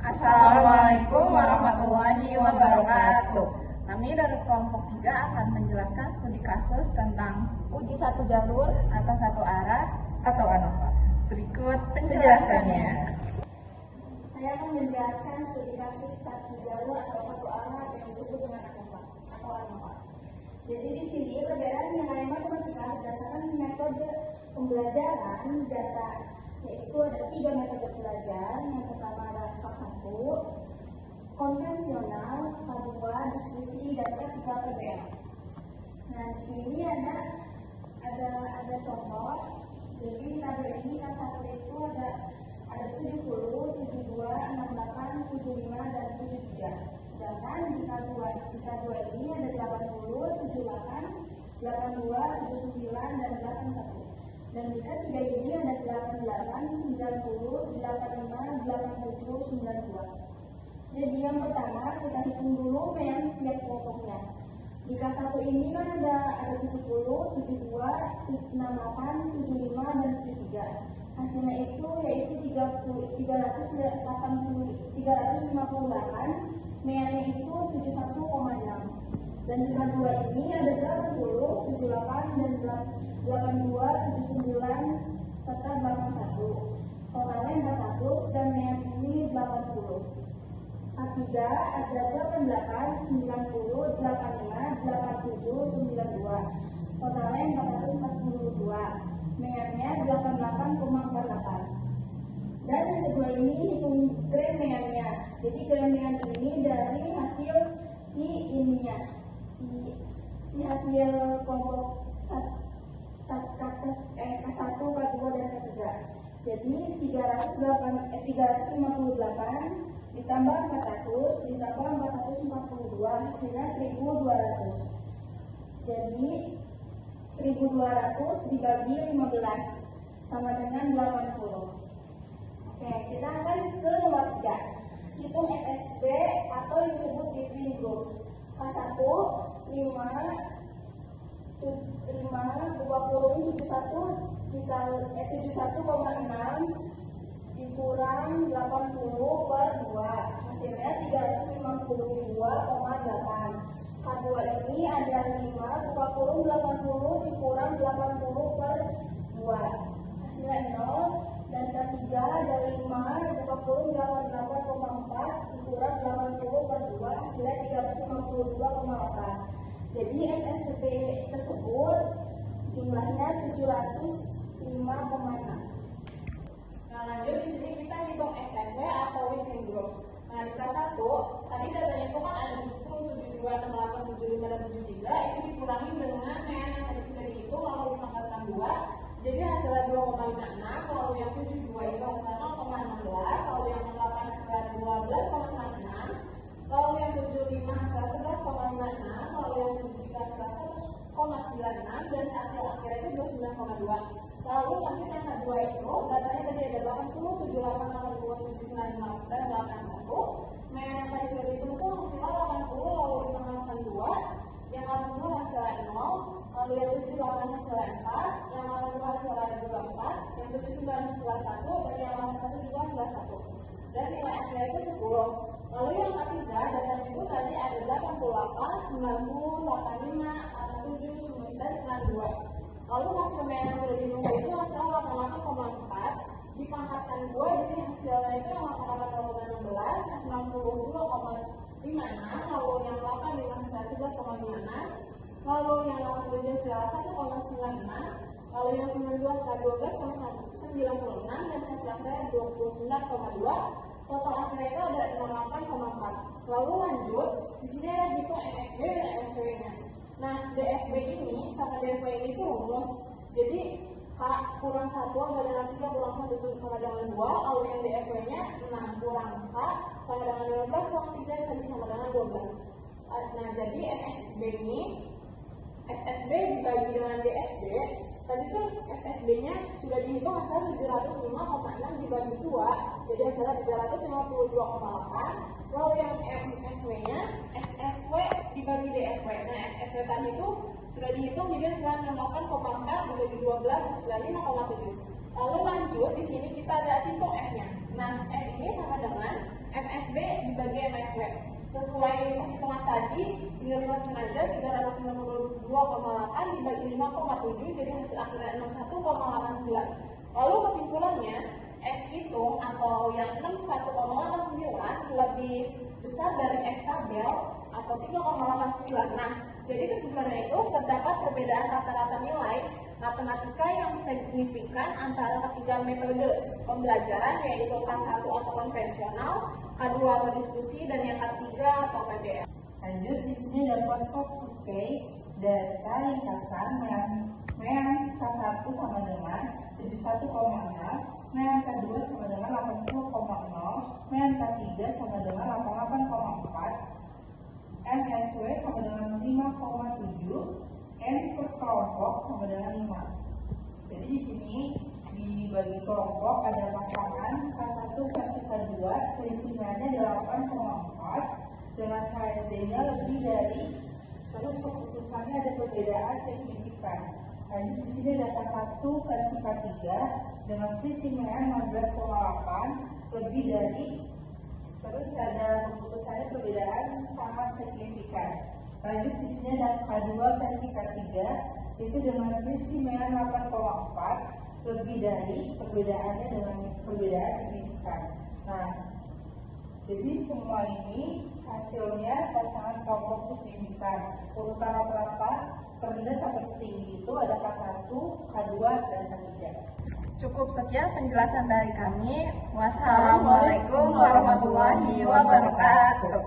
Assalamualaikum warahmatullahi wabarakatuh. Kami dari kelompok 3 akan menjelaskan studi kasus tentang uji satu jalur atau satu arah atau ANOVA. Berikut penjelasannya. Saya akan menjelaskan studi kasus satu jalur atau satu arah yang disebut dengan ANOVA atau ANOVA. Jadi di sini perbedaan nilai matematika berdasarkan metode pembelajaran data, yaitu ada 3 metode belajar. Yang pertama adalah K1, konvensional, K2, diskusi, dan K3, PBL. Nah, di sini ada contoh. Jadi di tabel ini K1 itu ada 70, 72, 68, 75, dan 73. Sedangkan di K2 ini ada 80, 78, 82, 79, dan 81. Dan di K3 ini ada 88, 90, 85, 87, 92. Jadi yang pertama kita hitung dulu yang tiap kelompoknya. Di K1 ini kan ada 70, 72, 68, 75, dan 73. Hasilnya itu yaitu 358, meannya itu 71,6. Dan di K2 ini ada 80, 78, dan 82, 79, serta 81. Totalnya 400 dan mean ini 80. K3 ada 88, 90, 85, 87, 92. Totalnya 442. Meannya 88,48. Dan yang kedua ini hitung gram meannya. Jadi gram mean ini dari hasil hasil kelompok K1, K2, dan K3. Jadi 358 ditambah 400 ditambah 442 hasilnya 1200. Jadi 1200 dibagi 15 sama dengan 80. Oke, kita akan ke nomor 3. Hitung SSB atau yang disebut between groups. K1 71,6 dikurang 80 per 2, hasilnya 352,8. K2 ini ada 5 80 dikurang 80 per 2, hasilnya 0. Dan K3 ada 5 88,4 dikurang 80 per 2, hasilnya 352,8. Jadi SSB tersebut jumlahnya 705,6. Nah, lanjut di sini kita hitung SSB atau within groups. Nah, di K1 tadi datanya itu kan ada 70, 72, 68, 75, dan 73. Itu dikurangi dengan mean yang tadi sudah dihitung lalu dipangkatkan 2. Jadi hasilnya 2,56. Kalau yang 72 itu hasilnya 0,16. Kalau yang 68 hasilnya 12,96. Kalau yang 75 hasilnya 11,56. Kalau yang 73 hasilnya 1,96. Dan hasil akhirnya itu 29,2. Lalu lanjut yang kedua itu datanya tadi ada 80, 78, 82, 79, dan 81. Mean yang tadi sudah dihitung itu hasilnya 80 lalu dipangkatkan 2. Yang 80 hasilnya 0. Lalu yang 78 hasilnya 4. Yang 82 hasilnya juga 4. Yang 79 hasilnya 1. Dan yang 81 juga hasilnya 1. Dan nilai akhirnya itu 10. Lalu yang ketiga datanya itu tadi ada 88, 90, 85, 87, 9, dan 92. Lalu hasil mean yang sudah dihitung itu hasilnya 88,4 dipangkatkan 2, jadi hasilnya itu yang 88,16, yang 92,56, lalu yang 85 hasilnya 11,56, lalu yang 87 hasilnya 1,96, lalu yang 92 hasilnya 12,96, dan hasil akhirnya 29,2. Total akhirnya itu ada 68,4. Lalu lanjut, di sini ada hitung MSB dan MSW-nya. Nah, DFB ini sama DFB ini itu rumus. Jadi K kurang 1 sama dengan 3 kurang 1 itu sama dengan 2. Lalu yang DFB-nya 6 kurang K sama dengan 15 kurang 3 sama dengan 12. Nah, jadi MSB ini SSB dibagi dengan DFB. Tadi tuh SSB-nya sudah dihitung hasilnya 705,6 dibagi 2. Jadi hasilnya 352,8. Lalu yang MSW-nya SSW dibagi DFW. Nah, SSW tadi itu sudah dihitung jadi hasilnya 68,4 dibagi 12 hasilnya 5,7. Lalu lanjut di sini kita ada hitung F-nya. Nah, F ini sama dengan MSB dibagi MSW. Sesuai perhitungan tadi, tinggal dimasukin aja 392,8 dibagi 5,7 jadi hasil akhirnya 61,89. Lalu kesimpulannya, F hitung atau yang 61,89 lebih besar dari F tabel atau 3,89. Nah, jadi kesimpulannya itu terdapat perbedaan rata-rata nilai matematika yang signifikan antara ketiga metode pembelajaran yaitu K1 atau konvensional, K2 atau diskusi, dan yang ketiga atau PBL. Lanjut, di sini ada postcode UK data ringkasan MEAN K1 sama dengan 71,6, MEAN K2 sama dengan 80,0, MEAN K3 sama dengan 88,4, MSW sama dengan 5,7, N per kelompok sama dengan 5. Jadi di sini dibagi kelompok ada pasangan K1 versi K2, selisihnya 8,4 dengan HSD-nya lebih dari, terus keputusannya ada perbedaan signifikan. Lanjut di sini ada K1 versi K3 dengan selisihnya 16,8 lebih dari, terus ada keputusannya perbedaan sangat signifikan. Lanjut di sini ada K2 versi K3 itu dengan selisih MEAN 8,4 lebih dari, perbedaannya dengan perbedaan signifikan. Nah, jadi semua ini hasilnya pasangan kelompok signifikan. Urutan rata-rata terendah sampai tertinggi itu ada K1, K2, dan K3. Cukup sekian penjelasan dari kami. Wassalamualaikum warahmatullahi wabarakatuh.